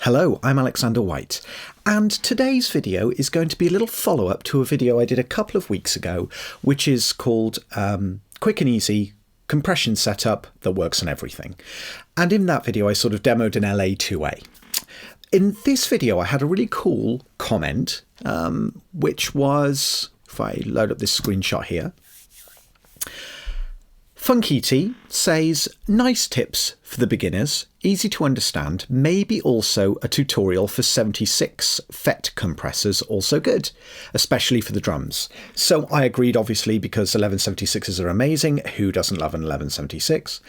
Hello, I'm Alexander White, and today's video is going to be a little follow-up to a video I did a couple of weeks ago, which is called Quick and Easy Compression Setup That Works on Everything. And in that video, I sort of demoed an LA2A. In this video, I had a really cool comment, which was, if I load up this screenshot here, Funky T says, nice tips for the beginners, easy to understand, maybe also a tutorial for 76 FET compressors, also good, especially for the drums. So I agreed, obviously, because 1176s are amazing. Who doesn't love an 1176?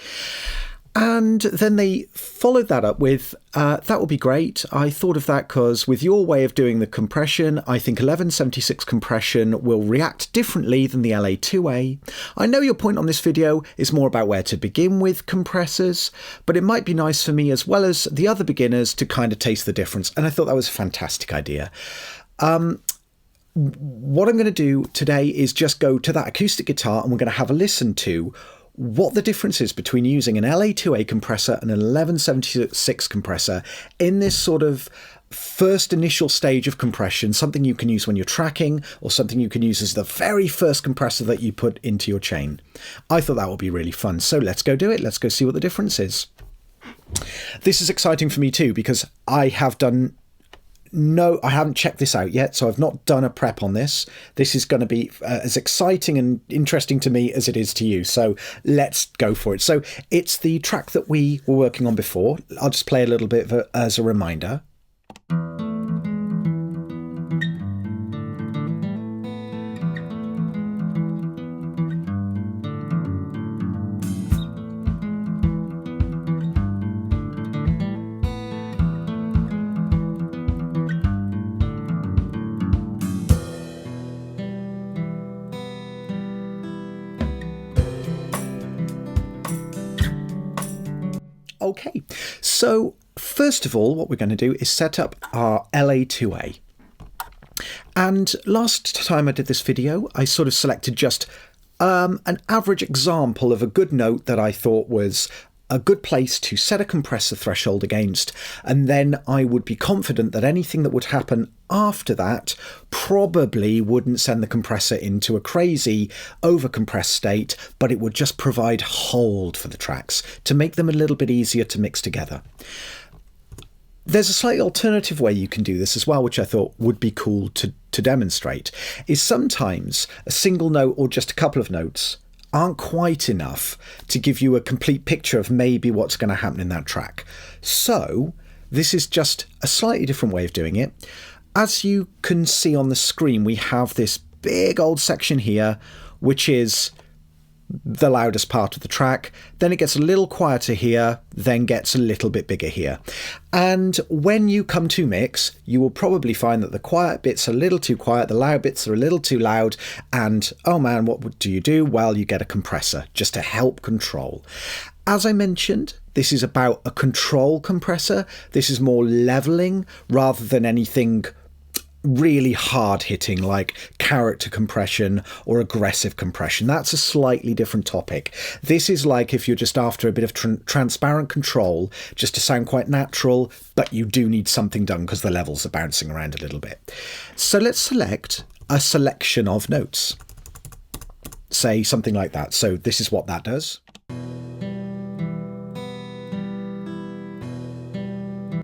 And then they followed that up with, that would be great. I thought of that because with your way of doing the compression, I think 1176 compression will react differently than the LA2A. I know your point on this video is more about where to begin with compressors, but it might be nice for me as well as the other beginners to kind of taste the difference. And I thought that was a fantastic idea. What I'm going to do today is just go to that acoustic guitar and we're going to have a listen to what the difference is between using an LA2A compressor and an 1176 compressor in this sort of first initial stage of compression, something you can use when you're tracking or something you can use as the very first compressor that you put into your chain. I thought that would be really fun. So let's go do it. Let's go see what the difference is. This is exciting for me too, because I haven't checked this out yet, so I've not done a prep on this. This is going to be as exciting and interesting to me as it is to you, so let's go for it. So it's the track that we were working on before. I'll just play a little bit as a reminder. Okay, so first of all, what we're going to do is set up our LA2A. And last time I did this video, I sort of selected just an average example of a good note that I thought was a good place to set a compressor threshold against, and then I would be confident that anything that would happen after that probably wouldn't send the compressor into a crazy overcompressed state, but it would just provide hold for the tracks to make them a little bit easier to mix together. There's a slightly alternative way you can do this as well, which I thought would be cool to demonstrate, is sometimes a single note or just a couple of notes aren't quite enough to give you a complete picture of maybe what's going to happen in that track. So this is just a slightly different way of doing it. As you can see on the screen, we have this big old section here, which is the loudest part of the track. Then it gets a little quieter here, then gets a little bit bigger here. And when you come to mix, you will probably find that the quiet bits are a little too quiet, the loud bits are a little too loud, and oh man, what do you do? Well, you get a compressor just to help control. As I mentioned, this is about a control compressor. This is more leveling rather than anything really hard hitting like character compression or aggressive compression. That's a slightly different topic. This is like if you're just after a bit of transparent control, just to sound quite natural, but you do need something done because the levels are bouncing around a little bit. So let's select a selection of notes. Say something like that. So this is what that does.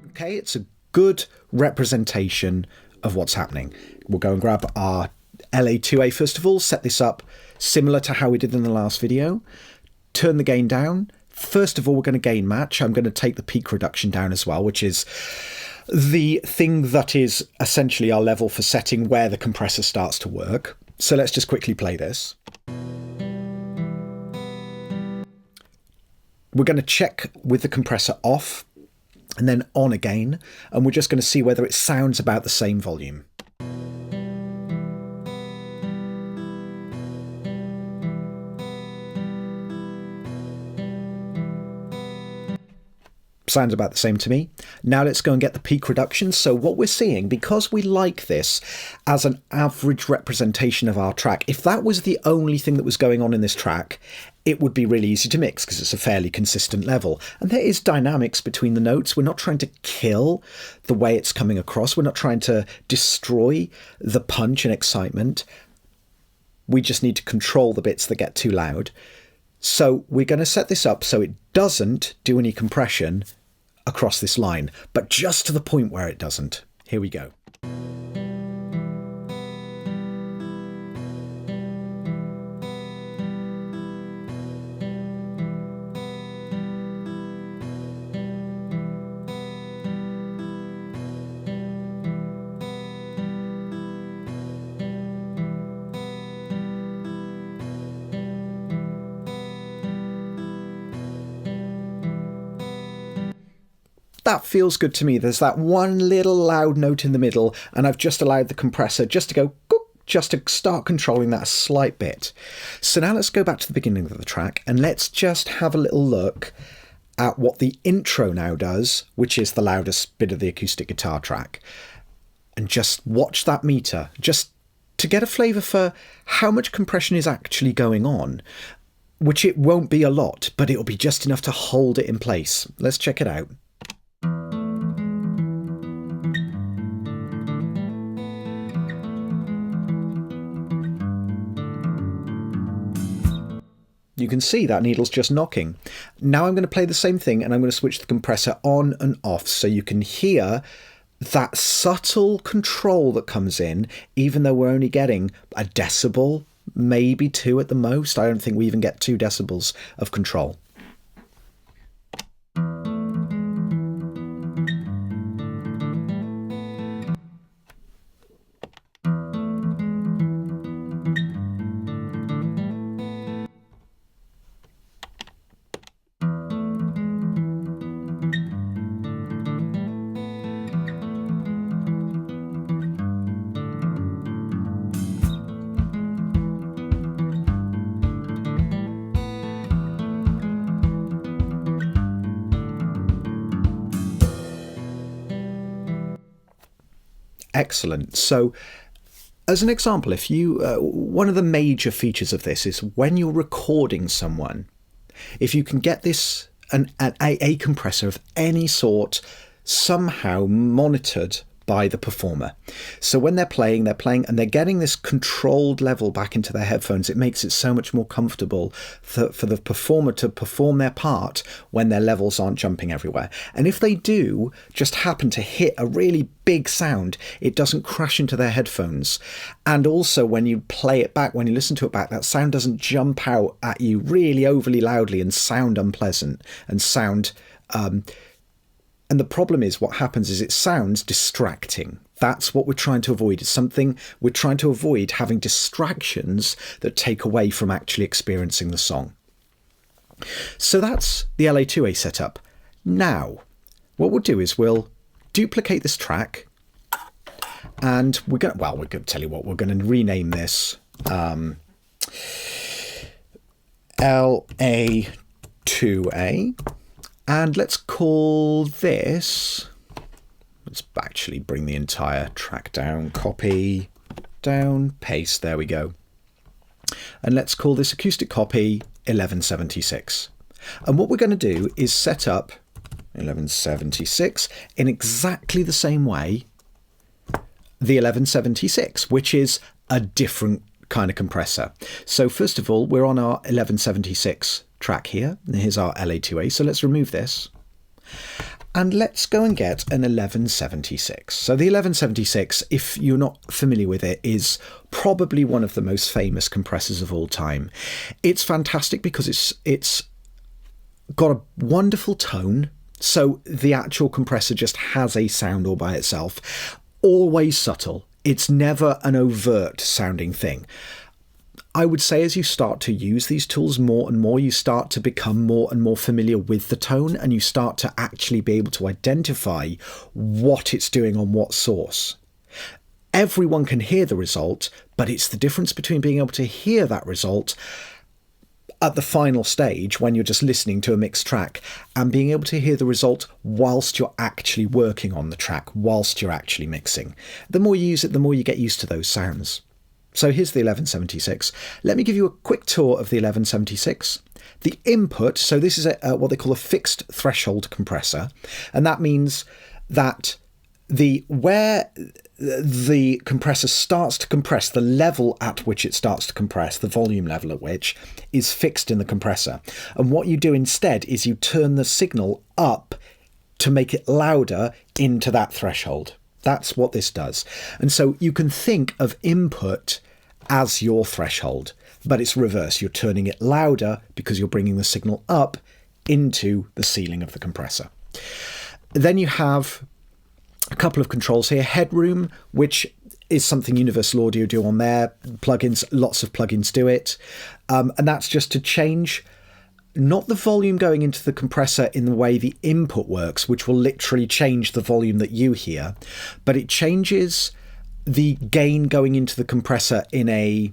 Okay, it's a good representation of what's happening. We'll go and grab our LA2A first of all, set this up similar to how we did in the last video, turn the gain down. First of all, we're going to gain match. I'm going to take the peak reduction down as well, which is the thing that is essentially our level for setting where the compressor starts to work. So let's just quickly play this. We're going to check with the compressor off and then on again, and we're just going to see whether it sounds about the same volume. Sounds about the same to me. Now let's go and get the peak reduction. So what we're seeing, because we like this as an average representation of our track, if that was the only thing that was going on in this track, it would be really easy to mix because it's a fairly consistent level. And there is dynamics between the notes. We're not trying to kill the way it's coming across. We're not trying to destroy the punch and excitement. We just need to control the bits that get too loud. So we're going to set this up so it doesn't do any compression across this line, but just to the point where it doesn't. Here we go. That feels good to me. There's that one little loud note in the middle, and I've just allowed the compressor just to go, just to start controlling that a slight bit. So now let's go back to the beginning of the track, and let's just have a little look at what the intro now does, which is the loudest bit of the acoustic guitar track. And just watch that meter, just to get a flavour for how much compression is actually going on, which it won't be a lot, but it'll be just enough to hold it in place. Let's check it out. You can see that needle's just knocking. Now I'm going to play the same thing, and I'm going to switch the compressor on and off so you can hear that subtle control that comes in, even though we're only getting a decibel, maybe 2 at the most. I don't think we even get 2 decibels of control. Excellent. So as an example, if you one of the major features of this is when you're recording someone, if you can get this a compressor of any sort somehow monitored by the performer. So when they're playing and they're getting this controlled level back into their headphones, it makes it so much more comfortable for the performer to perform their part when their levels aren't jumping everywhere. And if they do just happen to hit a really big sound, it doesn't crash into their headphones. And also when you play it back, when you listen to it back, that sound doesn't jump out at you really overly loudly and sound unpleasant and sound and the problem is what happens is it sounds distracting. That's what we're trying to avoid. It's something we're trying to avoid, having distractions that take away from actually experiencing the song. So that's the LA2A setup. Now, what we'll do is we'll duplicate this track and we're going to tell you what, we're going to rename this LA2A. And let's call this, let's actually bring the entire track down, copy, down, paste, there we go. And let's call this acoustic copy 1176. And what we're going to do is set up 1176 in exactly the same way the 1176, which is a different kind of compressor. So first of all, we're on our 1176 track here, and here's our LA2A, so let's remove this and let's go and get an 1176. So the 1176, if you're not familiar with it, is probably one of the most famous compressors of all time. It's fantastic because it's got a wonderful tone, so the actual compressor just has a sound all by itself, always subtle. It's never an overt sounding thing. I would say as you start to use these tools more and more, you start to become more and more familiar with the tone, and you start to actually be able to identify what it's doing on what source. Everyone can hear the result, but it's the difference between being able to hear that result at the final stage when you're just listening to a mixed track and being able to hear the result whilst you're actually working on the track, whilst you're actually mixing. The more you use it, the more you get used to those sounds. So here's the 1176. Let me give you a quick tour of the 1176. The input, so this is what they call a fixed threshold compressor, and that means that where the compressor starts to compress, the level at which it starts to compress, the volume level at which, is fixed in the compressor. And what you do instead is you turn the signal up to make it louder into that threshold. That's what this does. And so you can think of input as your threshold, but it's reverse. You're turning it louder because you're bringing the signal up into the ceiling of the compressor. Then you have a couple of controls here. Headroom, which is something Universal Audio do on their plugins. Lots of plugins do it. And that's just to change not the volume going into the compressor in the way the input works, which will literally change the volume that you hear, but it changes the gain going into the compressor in a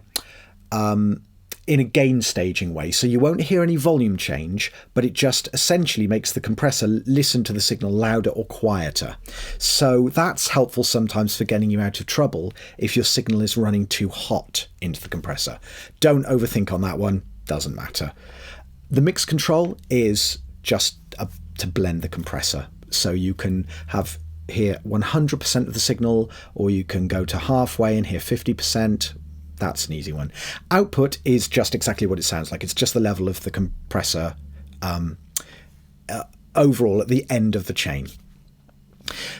gain staging way. So you won't hear any volume change, but it just essentially makes the compressor listen to the signal louder or quieter. So that's helpful sometimes for getting you out of trouble if your signal is running too hot into the compressor. Don't overthink on that one, doesn't matter. The mix control is just to blend the compressor. So you can have here 100% of the signal, or you can go to halfway and hear 50%. That's an easy one. Output is just exactly what it sounds like. It's just the level of the compressor overall at the end of the chain.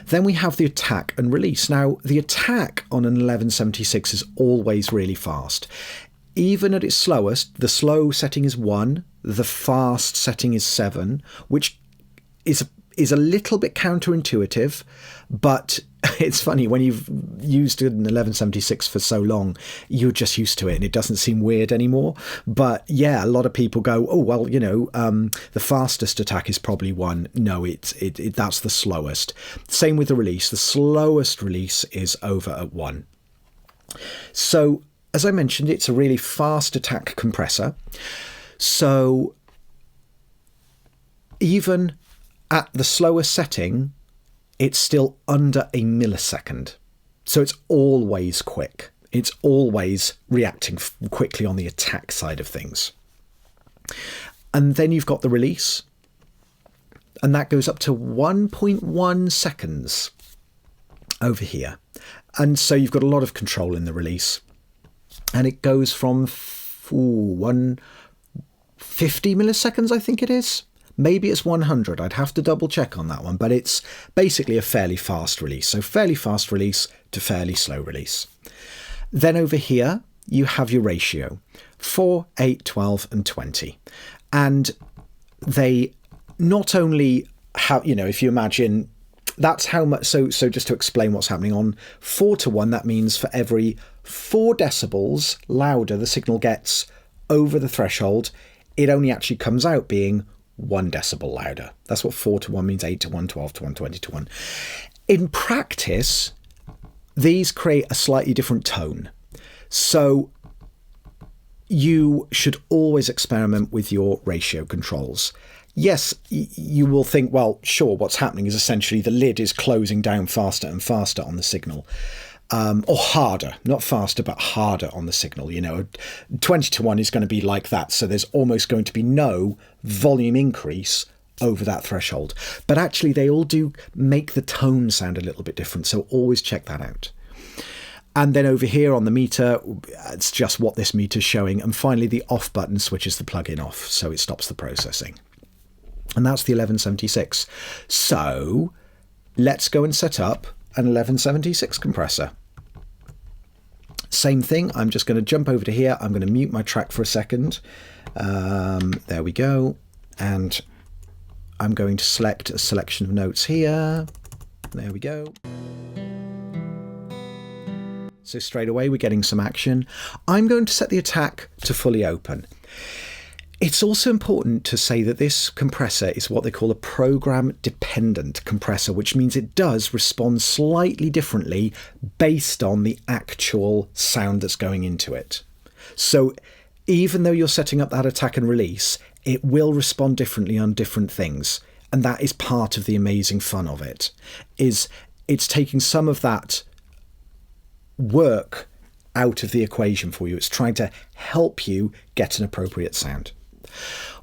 Then we have the attack and release. Now, the attack on an 1176 is always really fast. Even at its slowest, the slow setting is 1, the fast setting is 7, which is a little bit counterintuitive, but it's funny, when you've used an 1176 for so long, you're just used to it and it doesn't seem weird anymore. But yeah, a lot of people go, oh, well, the fastest attack is probably 1. No, that's the slowest. Same with the release. The slowest release is over at 1. So, as I mentioned, it's a really fast attack compressor. So even at the slowest setting, it's still under a millisecond. So it's always quick. It's always reacting quickly on the attack side of things. And then you've got the release, and that goes up to 1.1 seconds over here. And so you've got a lot of control in the release. And it goes from 150 milliseconds, I think it is. Maybe it's 100. I'd have to double check on that one, but it's basically a fairly fast release. So fairly fast release to fairly slow release. Then over here, you have your ratio, 4, 8, 12, and 20. And they not only have, if you imagine, that's how much, so just to explain what's happening on 4:1, that means for every 4 decibels louder the signal gets over the threshold, it only actually comes out being 1 decibel louder. That's what 4:1 means, 8:1, 12:1, 20:1. In practice, these create a slightly different tone. So you should always experiment with your ratio controls. Yes, you will think, well, sure, what's happening is essentially the lid is closing down faster and faster on the signal. Or harder, not faster, but harder on the signal. 20:1 is going to be like that. So there's almost going to be no volume increase over that threshold. But actually, they all do make the tone sound a little bit different. So always check that out. And then over here on the meter, it's just what this meter is showing. And finally, the off button switches the plugin off. So it stops the processing. And that's the 1176. So let's go and set up an 1176 compressor. Same thing, I'm just going to jump over to here. I'm going to mute my track for a second. There we go. And I'm going to select a selection of notes here. There we go. So straight away we're getting some action. I'm going to set the attack to fully open. It's also important to say that this compressor is what they call a program-dependent compressor, which means it does respond slightly differently based on the actual sound that's going into it. So even though you're setting up that attack and release, it will respond differently on different things. And that is part of the amazing fun of it, is it's taking some of that work out of the equation for you. It's trying to help you get an appropriate sound.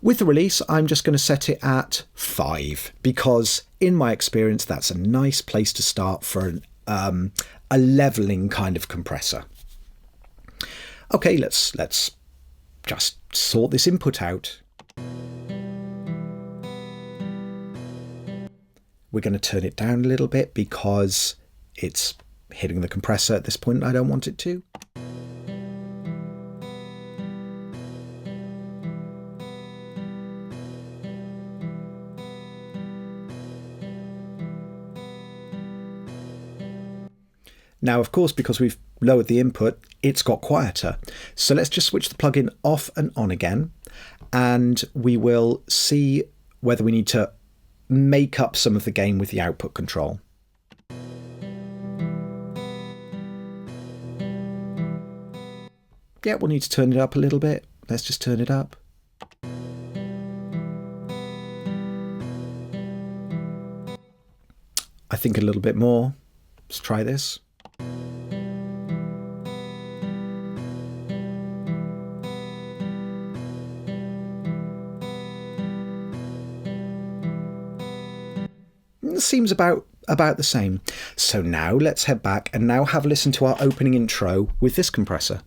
With the release, I'm just going to set it at 5 because in my experience, that's a nice place to start for a leveling kind of compressor. Okay, let's just sort this input out. We're going to turn it down a little bit because it's hitting the compressor at this point. I don't want it to. Now, of course, because we've lowered the input, it's got quieter. So let's just switch the plugin off and on again, and we will see whether we need to make up some of the gain with the output control. Yeah, we'll need to turn it up a little bit. Let's just turn it up. I think a little bit more. Let's try this. Seems about the same. So now let's head back and now have a listen to our opening intro with this compressor.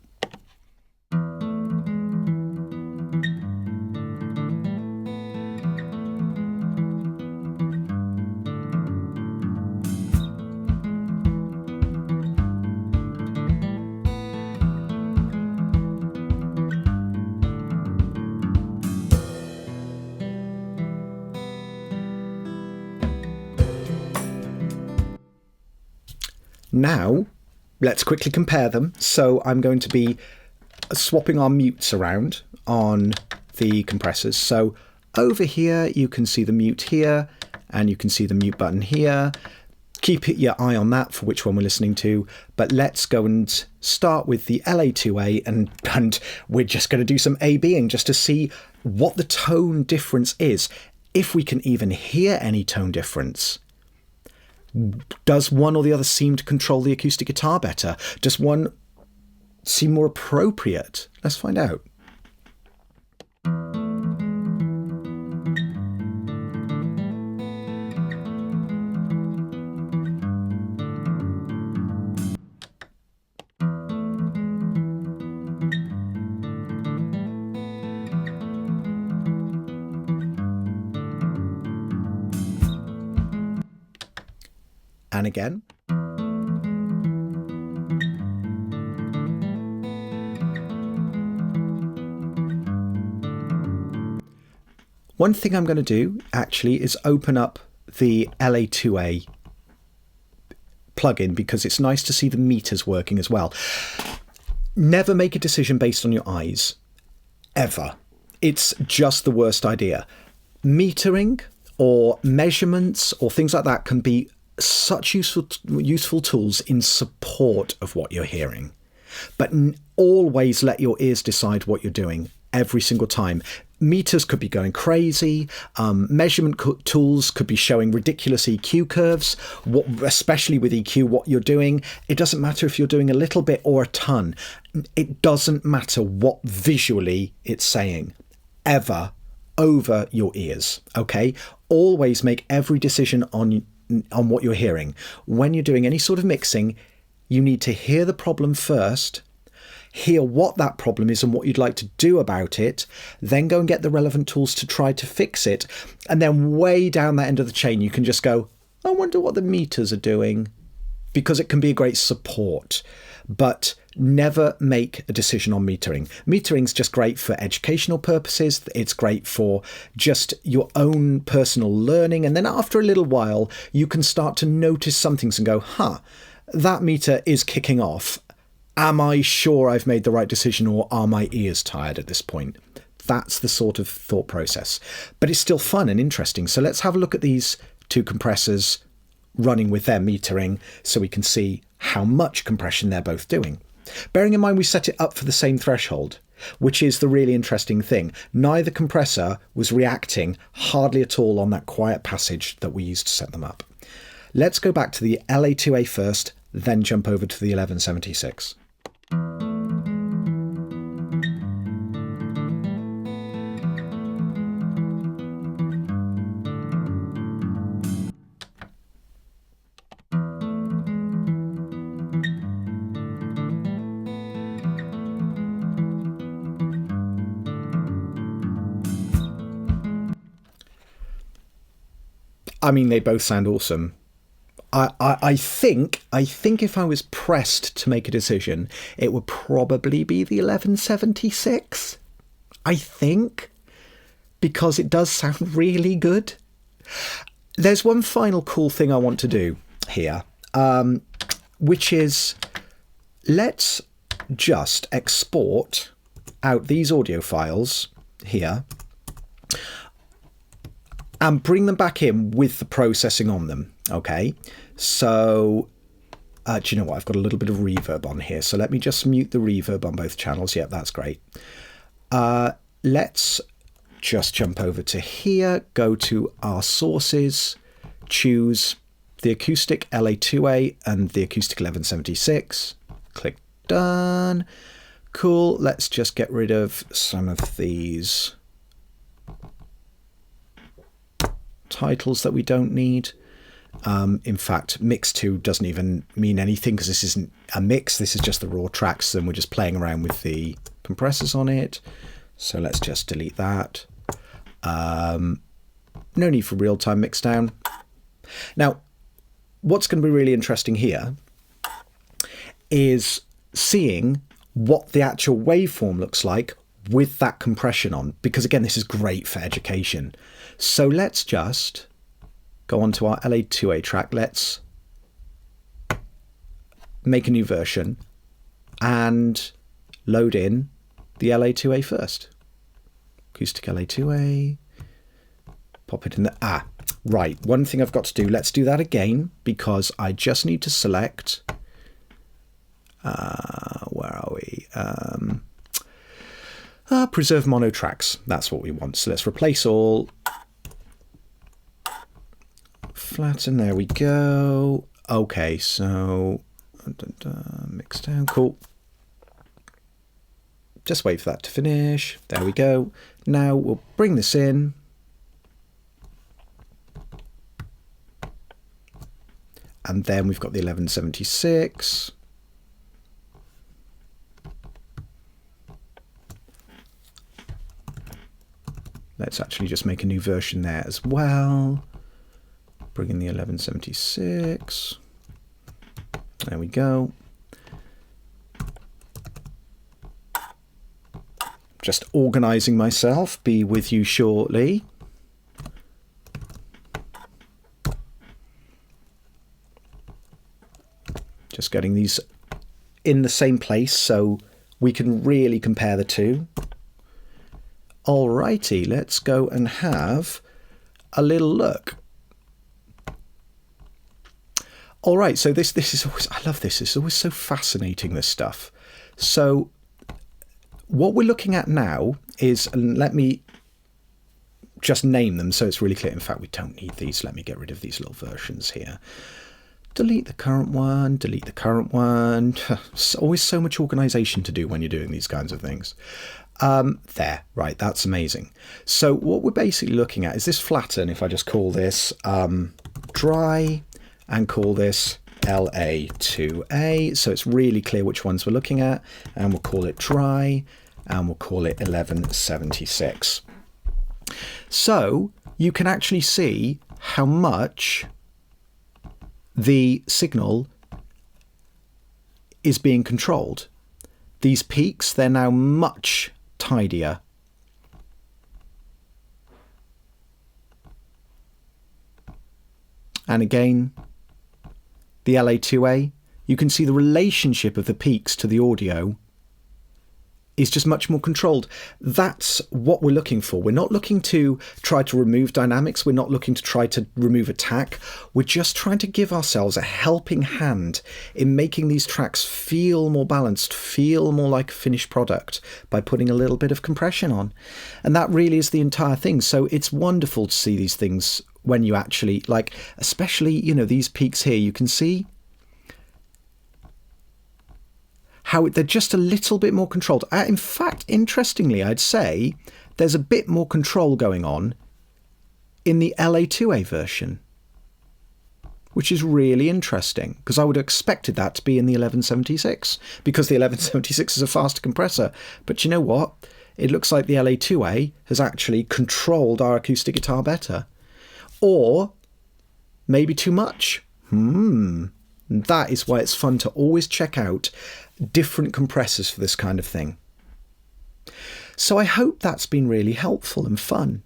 Now, let's quickly compare them. So I'm going to be swapping our mutes around on the compressors. So over here, you can see the mute here, and you can see the mute button here. Keep your eye on that for which one we're listening to. But let's go and start with the LA2A, and we're just going to do some A-Bing just to see what the tone difference is, if we can even hear any tone difference. Does one or the other seem to control the acoustic guitar better? Does one seem more appropriate? Let's find out. And again. One thing I'm going to do actually is open up the LA2A plugin because it's nice to see the meters working as well. Never make a decision based on your eyes, ever. It's just the worst idea. Metering or measurements or things like that can be such useful tools in support of what you're hearing. But always let your ears decide what you're doing every single time. Meters could be going crazy. Measurement tools could be showing ridiculous EQ curves, especially with EQ, what you're doing. It doesn't matter if you're doing a little bit or a ton. It doesn't matter what visually it's saying, ever, over your ears, okay? Always make every decision on what you're hearing. When you're doing any sort of mixing, you need to hear the problem first, hear what that problem is and what you'd like to do about it, then go and get the relevant tools to try to fix it. And then way down that end of the chain, you can just go, I wonder what the meters are doing, because it can be a great support. But never make a decision on metering. Metering's just great for educational purposes. It's great for just your own personal learning. And then after a little while, you can start to notice some things and go, that meter is kicking off. Am I sure I've made the right decision, or are my ears tired at this point? That's the sort of thought process. But it's still fun and interesting. So let's have a look at these two compressors running with their metering so we can see how much compression they're both doing. Bearing in mind we set it up for the same threshold. which is the really interesting thing. Neither compressor was reacting hardly at all on that quiet passage that we used to set them up. Let's go back to the LA2A first, then jump over to the 1176. I mean, they both sound awesome. I think if I was pressed to make a decision, it would probably be the 1176. I think, because it does sound really good. There's one final cool thing I want to do here, which is let's just export out these audio files here and bring them back in with the processing on them. Okay, so do you know what? I've got a little bit of reverb on here, so let me just mute the reverb on both channels. Yep, that's great. Let's just jump over to here, go to our sources, choose the acoustic LA2A and the acoustic 1176. Click done. Cool. Let's just get rid of some of these titles that we don't need. In fact, mix 2 doesn't even mean anything because this isn't a mix. This is just the raw tracks and we're just playing around with the compressors on it. So let's just delete that. No need for real-time mixdown. Now, what's going to be really interesting here is seeing what the actual waveform looks like with that compression on, because again, this is great for education. So let's just go on to our LA2A track. Let's make a new version and load in the LA2A first. Acoustic LA2A. Pop it in the... right. One thing I've got to do. Let's do that again because I just need to select... where are we? Preserve mono tracks. That's what we want. So let's replace all. Flatten. There we go. Okay, so mix down. Cool. Just wait for that to finish. There we go. Now we'll bring this in. And then we've got the 1176. Let's actually just make a new version there as well. Bring in the 1176. There we go. Just organizing myself. Be with you shortly. Just getting these in the same place so we can really compare the two. Alrighty, let's go and have a little look. All right, so this is always, I love this. It's always so fascinating, this stuff. So what we're looking at now is, and let me just name them so it's really clear. In fact, we don't need these. Let me get rid of these little versions here. Delete the current one, delete the current one. It's always so much organization to do when you're doing these kinds of things. There, right, that's amazing. So what we're basically looking at is this flatten. If I just call this dry and call this LA2A, so it's really clear which ones we're looking at, and we'll call it dry and we'll call it 1176. So you can actually see how much the signal is being controlled. These peaks, they're now much tidier. And again, the LA2A, you can see the relationship of the peaks to the audio is just much more controlled. That's what we're looking for. We're not looking to try to remove dynamics. We're not looking to try to remove attack. We're just trying to give ourselves a helping hand in making these tracks feel more balanced, feel more like a finished product by putting a little bit of compression on. And that really is the entire thing. So it's wonderful to see these things when you actually, like, especially, you know, these peaks here, you can see how they're just a little bit more controlled. In fact, interestingly, I'd say there's a bit more control going on in the LA2A version, which is really interesting, because I would have expected that to be in the 1176, because the 1176 is a faster compressor. But you know what? It looks like the LA2A has actually controlled our acoustic guitar better. Or maybe too much. That is why it's fun to always check out different compressors for this kind of thing. So I hope that's been really helpful and fun.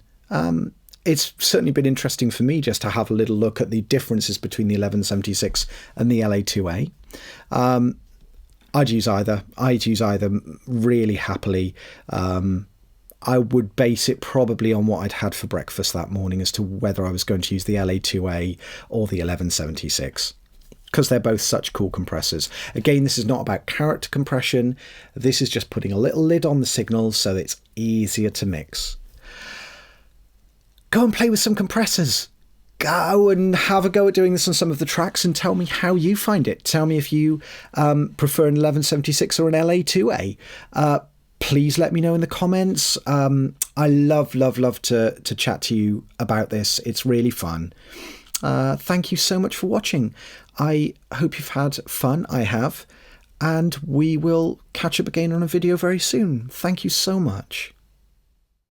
It's certainly been interesting for me just to have a little look at the differences between the 1176 and the LA2A. I'd use either really happily. I would base it probably on what I'd had for breakfast that morning as to whether I was going to use the LA2A or the 1176. Because they're both such cool compressors. Again, this is not about character compression. This is just putting a little lid on the signal so that it's easier to mix. Go and play with some compressors. Go and have a go at doing this on some of the tracks and tell me how you find it. Tell me if you prefer an 1176 or an LA2A. Please let me know in the comments. I love to chat to you about this. It's really fun. Thank you so much for watching. I hope you've had fun. I have. And we will catch up again on a video very soon. Thank you so much.